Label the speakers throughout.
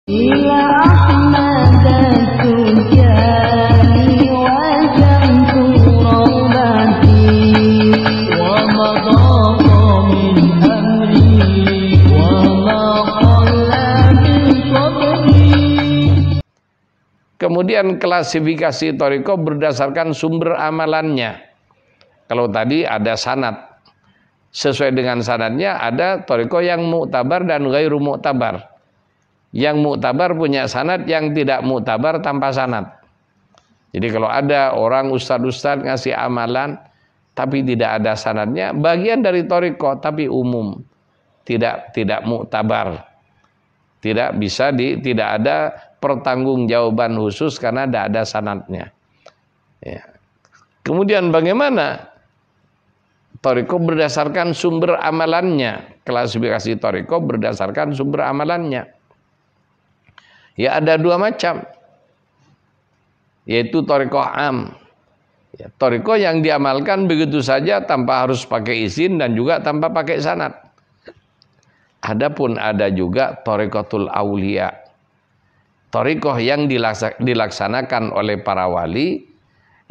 Speaker 1: إلى أحمد التجاني وجمت رغبتي ومضى من أمري وما قل من صبري.
Speaker 2: Kemudian klasifikasi thariqah berdasarkan sumber amalannya. Kalau tadi ada sanad, sesuai dengan sanadnya ada thariqah yang mu'tabar dan ghairu mu'tabar. Yang mu'tabar punya sanad, yang tidak mu'tabar tanpa sanad. Jadi kalau ada orang ustadz-ustadz ngasih amalan tapi tidak ada sanadnya, bagian dari thariqah tapi umum, tidak mu'tabar. Tidak bisa tidak ada pertanggungjawaban khusus karena tidak ada sanadnya. Ya. Kemudian bagaimana thariqah berdasarkan sumber amalannya? Klasifikasi thariqah berdasarkan sumber amalannya. Ya ada dua macam, yaitu thariqah am. Ya, thariqah yang diamalkan begitu saja tanpa harus pakai izin dan juga tanpa pakai sanad. Adapun ada juga thariqatul aulia, thariqah yang dilaksanakan oleh para wali,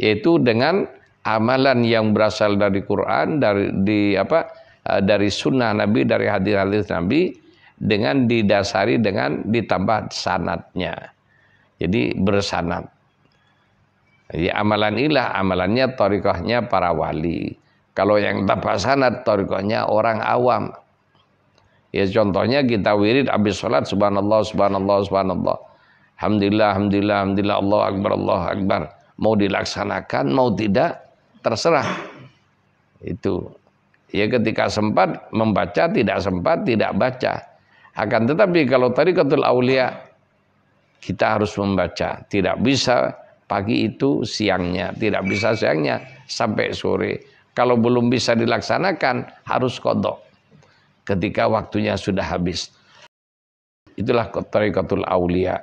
Speaker 2: yaitu dengan amalan yang berasal dari Quran, dari sunnah Nabi, dari hadis-hadis Nabi, dengan didasari dengan ditambah sanadnya. Jadi bersanad. Jadi amalan ilah, amalannya thariqahnya para wali. Kalau yang tanpa sanad, thariqahnya orang awam. Ya contohnya kita wirid habis sholat, subhanallah, subhanallah, subhanallah, alhamdulillah, alhamdulillah, alhamdulillah, Allahu akbar, Allahu akbar. Mau dilaksanakan, mau tidak, terserah. Itu. Ya ketika sempat membaca, tidak sempat, tidak baca. Akan tetapi kalau thariqatul aulia, kita harus membaca. Tidak bisa pagi itu siangnya, tidak bisa siangnya sampai sore. Kalau belum bisa dilaksanakan, harus qadha ketika waktunya sudah habis. Itulah thariqatul aulia.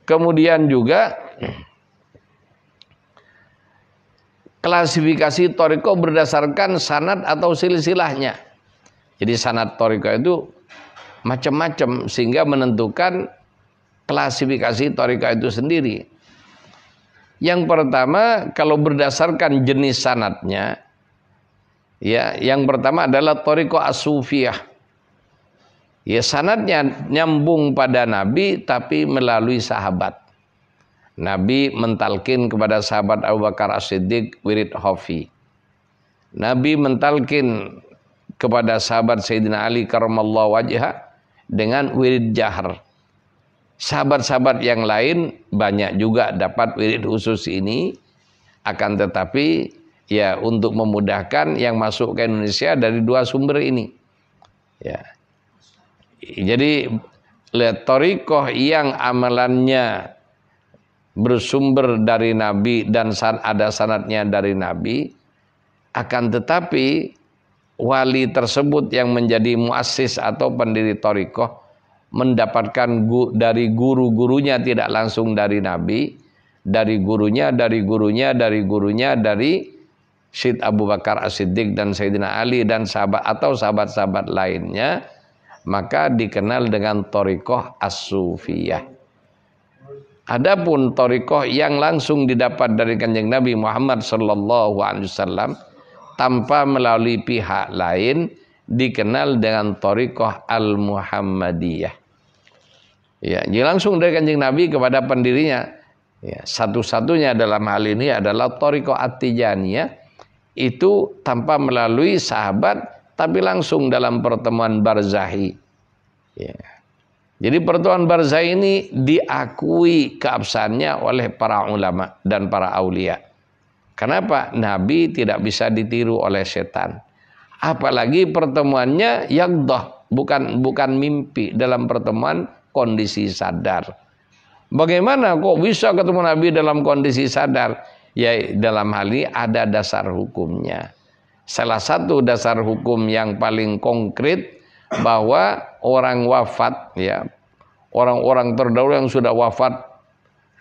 Speaker 2: Kemudian juga klasifikasi thariqah berdasarkan sanad atau silsilahnya. Jadi sanad thariqah itu macam-macam sehingga menentukan klasifikasi thariqah itu sendiri. Yang pertama, kalau berdasarkan jenis sanadnya, ya, yang pertama adalah thariqah as-sufiyah. Ya, sanadnya nyambung pada Nabi tapi melalui sahabat. Nabi mentalkin kepada sahabat Abu Bakar As-Siddiq wirid hofi. Nabi mentalkin kepada sahabat Sayyidina Ali karramallahu wajhah dengan wirid jahar. Sahabat-sahabat yang lain banyak juga dapat wirid khusus ini, akan tetapi ya untuk memudahkan yang masuk ke Indonesia dari dua sumber ini. Ya. Jadi lihat thariqah yang amalannya bersumber dari Nabi dan ada sanadnya dari Nabi, akan tetapi wali tersebut yang menjadi muassis atau pendiri thariqah mendapatkan dari guru-gurunya, tidak langsung dari Nabi, dari gurunya, dari Syed Abu Bakar As-Siddiq dan Sayyidina Ali dan sahabat atau sahabat-sahabat lainnya, maka dikenal dengan thariqah as-sufiyah. Adapun thariqah yang langsung didapat dari Kanjeng Nabi Muhammad sallallahu alaihi wasallam tanpa melalui pihak lain dikenal dengan thariqah al-Muhammadiyah. Ya, jadi langsung dari Kanjeng Nabi kepada pendirinya. Ya, satu-satunya dalam hal ini adalah thariqah at-Tijaniyah, itu tanpa melalui sahabat tapi langsung dalam pertemuan barzahi. Ya. Jadi pertemuan barzahi ini diakui keabsahannya oleh para ulama dan para aulia. Kenapa? Nabi tidak bisa ditiru oleh setan. Apalagi pertemuannya yaqdah, bukan mimpi, dalam pertemuan kondisi sadar. Bagaimana kok bisa ketemu Nabi dalam kondisi sadar? Ya dalam hal ini ada dasar hukumnya. Salah satu dasar hukum yang paling konkret bahwa orang wafat, ya, orang-orang terdahulu yang sudah wafat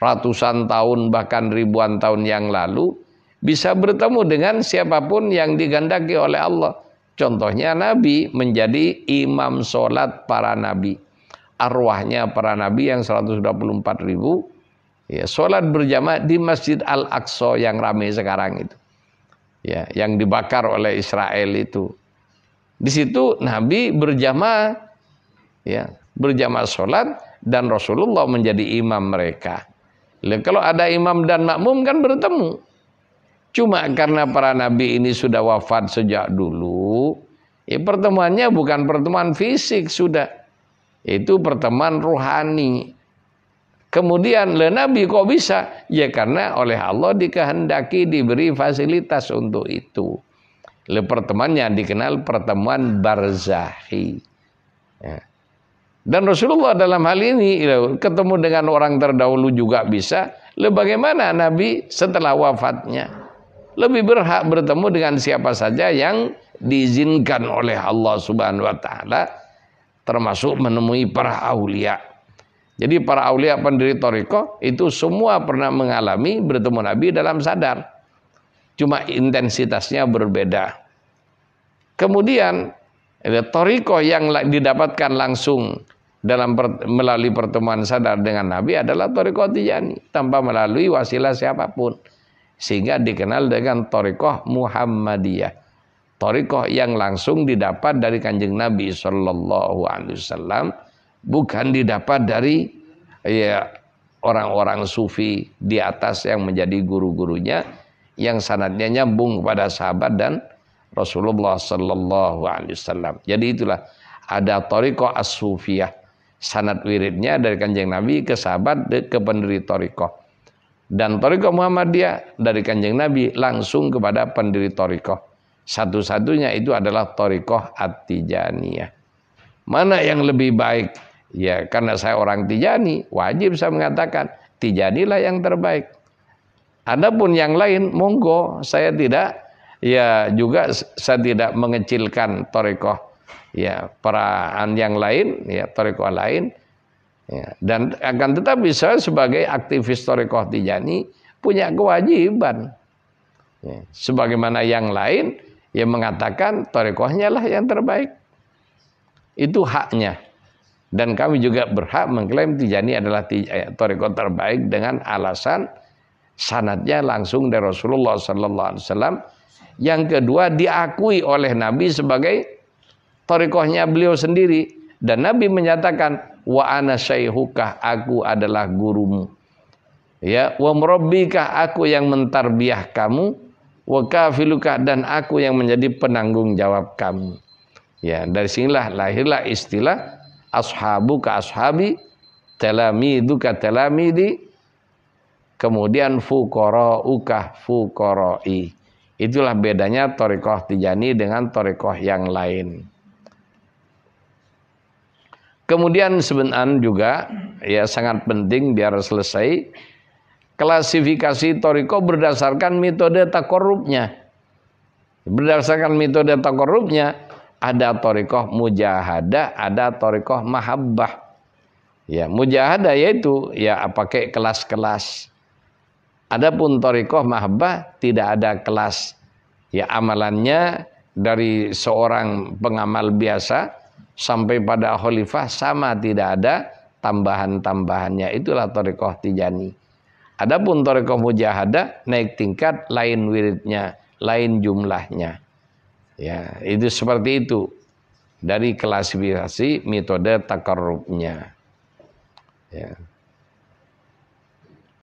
Speaker 2: ratusan tahun bahkan ribuan tahun yang lalu bisa bertemu dengan siapapun yang digandaki oleh Allah. Contohnya Nabi menjadi imam sholat para nabi. arwahnya para nabi yang 124.000 ya sholat berjamaah di Masjid Al-Aqsa yang ramai sekarang itu. Ya, yang dibakar oleh Israel itu. Di situ Nabi berjamaah, ya, berjamaah sholat dan Rasulullah menjadi imam mereka. Kalau ada imam dan makmum kan bertemu. Cuma karena para nabi ini sudah wafat sejak dulu, ya pertemuannya bukan pertemuan fisik sudah, itu pertemuan rohani. Kemudian Nabi kok bisa? Ya karena oleh Allah dikehendaki diberi fasilitas untuk itu. Pertemuannya dikenal pertemuan barzakhi. Ya. Dan Rasulullah dalam hal ini ketemu dengan orang terdahulu juga bisa. Bagaimana Nabi setelah wafatnya? Lebih berhak bertemu dengan siapa saja yang diizinkan oleh Allah Subhanahu wa taala, termasuk menemui para aulia. Jadi para aulia pendiri thariqah itu semua pernah mengalami bertemu Nabi dalam sadar. Cuma intensitasnya berbeda. Kemudian thariqah yang didapatkan langsung melalui pertemuan sadar dengan Nabi adalah thariqah Tijani tanpa melalui wasilah siapapun. Sehingga dikenal dengan thariqah Muhammadiyah. Thariqah yang langsung didapat dari Kanjeng Nabi sallallahu alaihi wasallam, bukan didapat dari ya orang-orang sufi di atas yang menjadi guru-gurunya yang sanadnya nyambung kepada sahabat dan Rasulullah sallallahu alaihi wasallam. Jadi itulah ada thariqah as-sufiyah, sanad wiridnya dari Kanjeng Nabi ke sahabat ke pendiri thariqah. Dan thariqah Muhammadiyah dari Kanjeng Nabi langsung kepada pendiri thariqah. Satu-satunya itu adalah thariqah At-Tijaniyah. Mana yang lebih baik? Ya, karena saya orang Tijani, wajib saya mengatakan Tijanilah yang terbaik. Adapun yang lain, monggo, saya tidak mengecilkan thariqah ya peraan yang lain, ya thariqah lain. Ya, dan akan tetapi saya sebagai aktivis thariqah Tijani punya kewajiban. Ya, sebagaimana yang lain yang mengatakan thariqahnya lah yang terbaik. Itu haknya. Dan kami juga berhak mengklaim Tijani adalah thariqah terbaik dengan alasan sanadnya langsung dari Rasulullah sallallahu alaihi wasallam. Yang kedua, diakui oleh Nabi sebagai thariqahnya beliau sendiri, dan Nabi menyatakan wa ana syaikhuka, aku adalah gurumu. Ya, wa murabbika, aku yang mentarbiyah kamu, wa kafiluka, dan aku yang menjadi penanggung jawab kamu. Ya, dari sinilah lahirlah istilah ashabuka ashabi, talamiduka talamidi, kemudian fuqarauka fuqarai. Itulah bedanya thariqah Tijani dengan thariqah yang lain. Kemudian sebenarnya juga ya sangat penting biar selesai, klasifikasi thariqah berdasarkan metode takorrubnya. Berdasarkan metode takorrubnya ada thariqah mujahadah, ada thariqah mahabbah. Ya, mujahadah yaitu ya pakai kelas-kelas. Adapun thariqah mahabbah tidak ada kelas. Ya, amalannya dari seorang pengamal biasa sampai pada khalifah sama, tidak ada tambahan-tambahannya. Itulah thariqah Tijani. Adapun thariqah mujahadah naik tingkat, lain wiridnya, lain jumlahnya. Ya, itu seperti itu dari klasifikasi metode takarrubnya. Ya.